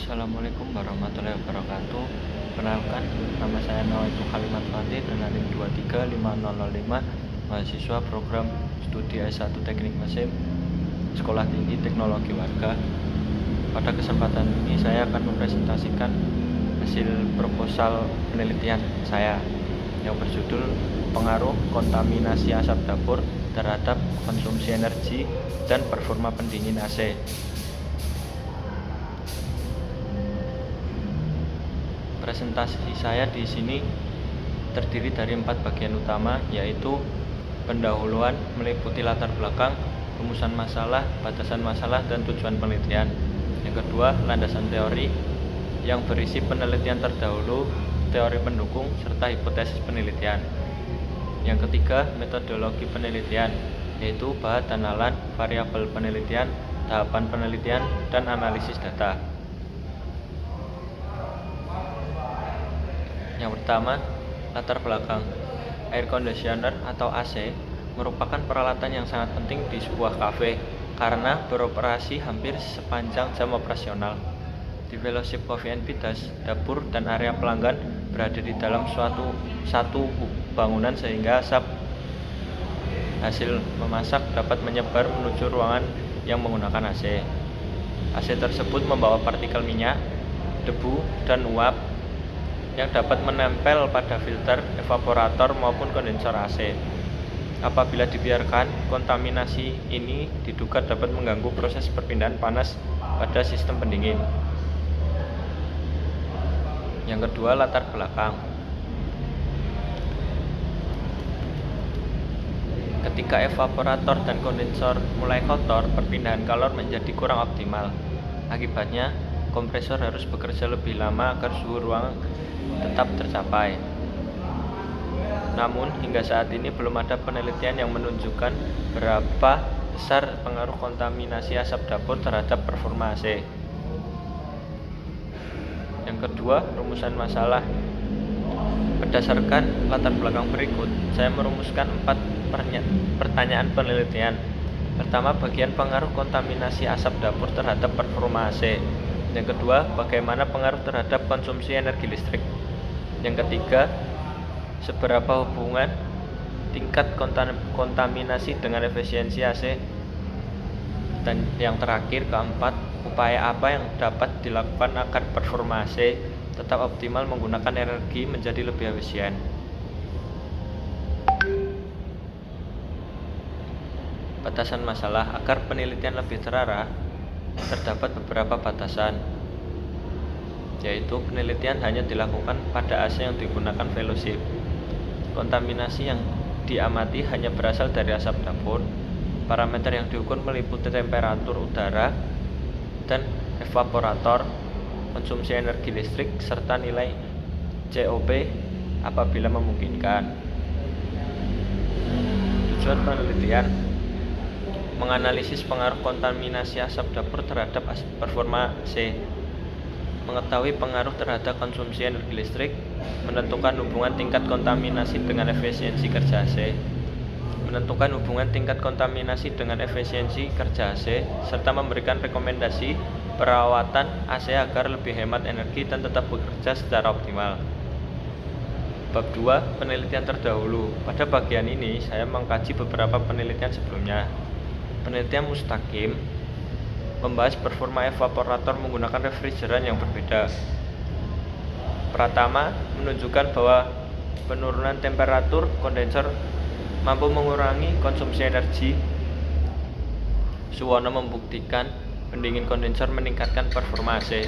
Assalamualaikum warahmatullahi wabarakatuh. Kenalkan, nama saya Nawaitu Kalimat Fatih dengan NIM 2350005, mahasiswa program studi S1 Teknik Mesin, Sekolah Tinggi Teknologi Warga. Pada kesempatan ini saya akan mempresentasikan hasil proposal penelitian saya yang berjudul Pengaruh Kontaminasi Asap Dapur terhadap Konsumsi Energi dan Performa Pendingin AC. Presentasi saya di sini terdiri dari 4 bagian utama, yaitu pendahuluan meliputi latar belakang, rumusan masalah, batasan masalah, dan tujuan penelitian. Yang kedua, landasan teori yang berisi penelitian terdahulu, teori pendukung, serta hipotesis penelitian. Yang ketiga, metodologi penelitian, yaitu bahan dan variabel penelitian, tahapan penelitian, dan analisis data. Yang pertama, latar belakang. Air conditioner atau AC merupakan peralatan yang sangat penting di sebuah kafe karena beroperasi hampir sepanjang jam operasional. Di Fellowship Coffee and Bitters, dapur dan area pelanggan berada di dalam satu bangunan sehingga asap hasil memasak dapat menyebar menuju ruangan yang menggunakan AC. AC tersebut membawa partikel minyak, debu, dan uap yang dapat menempel pada filter, evaporator, maupun kondensor AC. Apabila dibiarkan, kontaminasi ini diduga dapat mengganggu proses perpindahan panas pada sistem pendingin. Yang kedua, latar belakang. Ketika evaporator dan kondensor mulai kotor, perpindahan kalor menjadi kurang optimal. Akibatnya, kompresor harus bekerja lebih lama agar suhu ruang tetap tercapai. Namun, hingga saat ini belum ada penelitian yang menunjukkan berapa besar pengaruh kontaminasi asap dapur terhadap performa AC. Yang kedua, rumusan masalah. Berdasarkan latar belakang berikut, saya merumuskan 4 pertanyaan penelitian. Pertama, bagian pengaruh kontaminasi asap dapur terhadap performa AC. Yang kedua, bagaimana pengaruh terhadap konsumsi energi listrik. Yang ketiga, seberapa hubungan tingkat kontaminasi dengan efisiensi AC. Dan yang terakhir, keempat, upaya apa yang dapat dilakukan agar performa AC tetap optimal menggunakan energi menjadi lebih efisien. Batasan masalah. Agar penelitian lebih terarah, terdapat beberapa batasan, yaitu penelitian hanya dilakukan pada AC yang digunakan Fellowship. Kontaminasi yang diamati hanya berasal dari asap dapur. Parameter yang diukur meliputi temperatur udara dan evaporator, konsumsi energi listrik, serta nilai COP apabila memungkinkan. Tujuan penelitian: menganalisis pengaruh kontaminasi asap dapur terhadap performa AC, mengetahui pengaruh terhadap konsumsi energi listrik, menentukan hubungan tingkat kontaminasi dengan efisiensi kerja AC, menentukan hubungan tingkat kontaminasi dengan efisiensi kerja AC, serta memberikan rekomendasi perawatan AC agar lebih hemat energi dan tetap bekerja secara optimal. Bab 2, penelitian terdahulu. Pada bagian ini, saya mengkaji beberapa penelitian sebelumnya. Penelitian Mustaqim membahas performa evaporator menggunakan refrigeran yang berbeda. Pertama, menunjukkan bahwa penurunan temperatur kondensor mampu mengurangi konsumsi energi. Suwono membuktikan pendingin kondensor meningkatkan performa AC.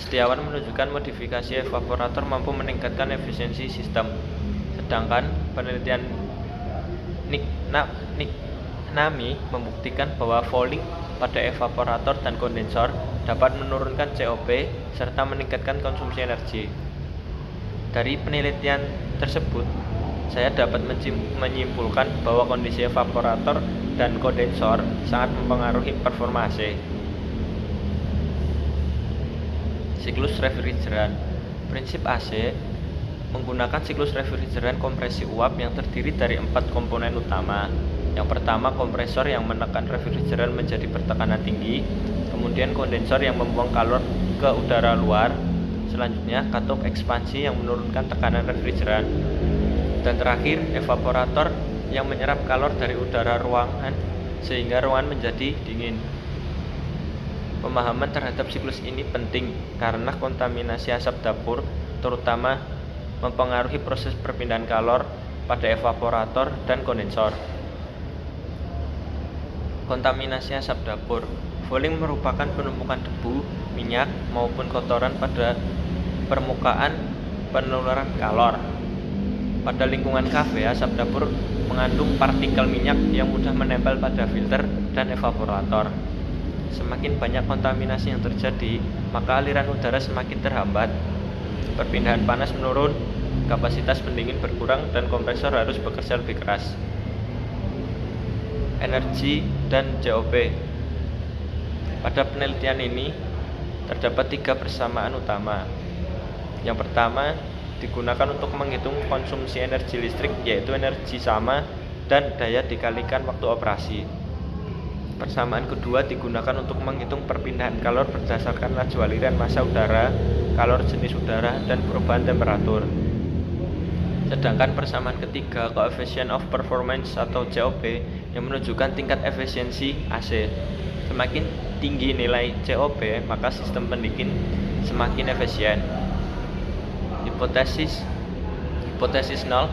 Setiawan menunjukkan modifikasi evaporator mampu meningkatkan efisiensi sistem. Sedangkan penelitian Nami membuktikan bahwa fouling pada evaporator dan kondensor dapat menurunkan COP serta meningkatkan konsumsi energi. Dari penelitian tersebut, saya dapat menyimpulkan bahwa kondisi evaporator dan kondensor sangat mempengaruhi performa AC. Siklus refrigeran. Prinsip AC menggunakan siklus refrigeran kompresi uap yang terdiri dari 4 komponen utama. Yang pertama, kompresor yang menekan refrigeran menjadi bertekanan tinggi, kemudian kondensor yang membuang kalor ke ke udara luar. Selanjutnya, katup ekspansi yang menurunkan tekanan refrigeran. Dan terakhir, evaporator yang menyerap kalor dari udara ruangan sehingga ruangan menjadi dingin. Pemahaman terhadap siklus ini penting karena kontaminasi asap dapur terutama mempengaruhi proses perpindahan kalor pada evaporator dan kondensor. Kontaminasi asap dapur. Fouling merupakan penumpukan debu, minyak, maupun kotoran pada permukaan penularan kalor. Pada lingkungan kafe, asap dapur mengandung partikel minyak yang mudah menempel pada filter dan evaporator. Semakin banyak kontaminasi yang terjadi, maka aliran udara semakin terhambat. Perpindahan panas menurun, kapasitas pendingin berkurang, dan kompresor harus bekerja lebih keras. Energi dan COP. Pada penelitian ini terdapat 3 persamaan utama. Yang pertama, digunakan untuk menghitung konsumsi energi listrik, yaitu energi sama dan daya dikalikan waktu operasi. Persamaan kedua digunakan untuk menghitung perpindahan kalor berdasarkan laju aliran massa udara, kalor jenis udara, dan perubahan temperatur. Sedangkan persamaan ketiga, coefficient of performance atau COP, yang menunjukkan tingkat efisiensi AC. Semakin tinggi nilai COP, maka sistem pendingin semakin efisien. Hipotesis 0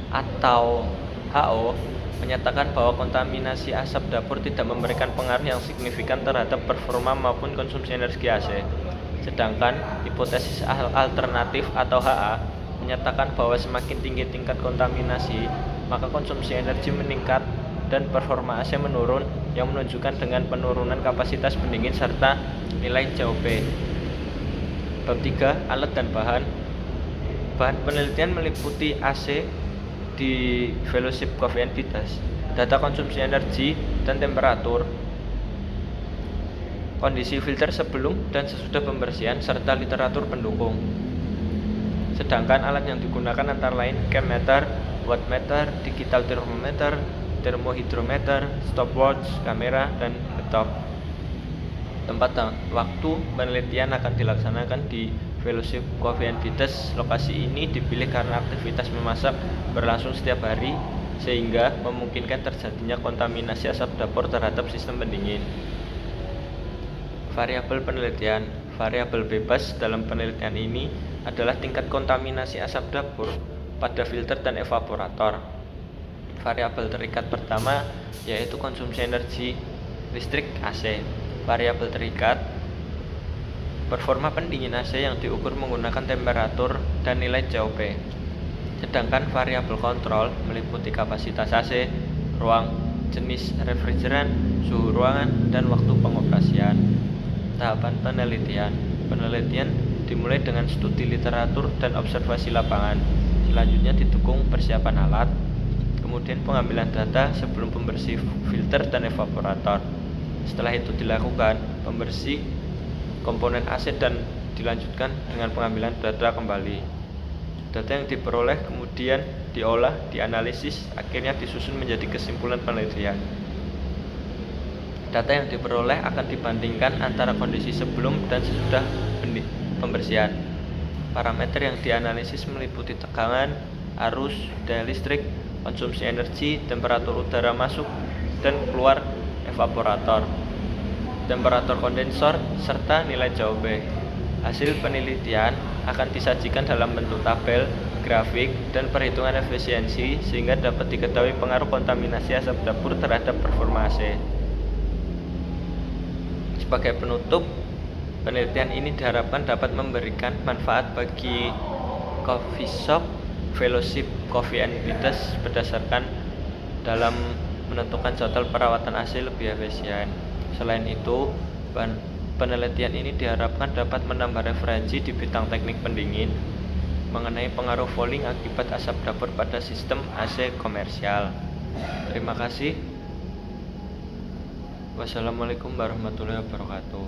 atau HO menyatakan bahwa kontaminasi asap dapur tidak memberikan pengaruh yang signifikan terhadap performa maupun konsumsi energi AC. Sedangkan hipotesis alternatif atau HA menyatakan bahwa semakin tinggi tingkat kontaminasi, maka konsumsi energi meningkat dan performa AC menurun, yang menunjukkan dengan penurunan kapasitas pendingin serta nilai COP. Bab 3. Alat dan bahan. Bahan penelitian meliputi AC di Fellowship Coffee and Vitas, data konsumsi energi dan temperatur, kondisi filter sebelum dan sesudah pembersihan, serta literatur pendukung. Sedangkan alat yang digunakan antara lain chemmeter, wattmeter, digital thermometer, termohidrometer, stopwatch, kamera, dan laptop. Tempat waktu penelitian akan dilaksanakan di Fellowship Coffee and Vitas. Lokasi ini dipilih karena aktivitas memasak berlangsung setiap hari sehingga memungkinkan terjadinya kontaminasi asap dapur terhadap sistem pendingin. Variabel penelitian. Variabel bebas dalam penelitian ini adalah tingkat kontaminasi asap dapur pada filter dan evaporator. Variabel terikat pertama yaitu konsumsi energi listrik AC. Variabel terikat performa pendingin AC yang diukur menggunakan temperatur dan nilai COP. Sedangkan variabel kontrol meliputi kapasitas AC, ruang, jenis refrigeran, suhu ruangan, dan waktu pengoperasian. Tahapan penelitian. Penelitian dimulai dengan studi literatur dan observasi lapangan. Selanjutnya didukung persiapan alat, kemudian pengambilan data sebelum pembersih filter dan evaporator. Setelah itu dilakukan pembersih komponen AC dan dilanjutkan dengan pengambilan data kembali. Data yang diperoleh kemudian diolah, dianalisis, akhirnya disusun menjadi kesimpulan penelitian. Data yang diperoleh akan dibandingkan antara kondisi sebelum dan sesudah pembersihan. Parameter yang dianalisis meliputi tegangan, arus, daya listrik, konsumsi energi, temperatur udara masuk dan keluar evaporator, temperatur kondensor, serta nilai COP. Hasil penelitian akan disajikan dalam bentuk tabel, grafik, dan perhitungan efisiensi sehingga dapat diketahui pengaruh kontaminasi asap dapur terhadap performa AC. Sebagai penutup, penelitian ini diharapkan dapat memberikan manfaat bagi coffee shop Fellowship Coffee and Vitas berdasarkan dalam menentukan jadwal perawatan AC lebih efisien. Selain itu, penelitian ini diharapkan dapat menambah referensi di bidang teknik pendingin mengenai pengaruh fouling akibat asap dapur pada sistem AC komersial. Terima kasih. Wassalamualaikum warahmatullahi wabarakatuh.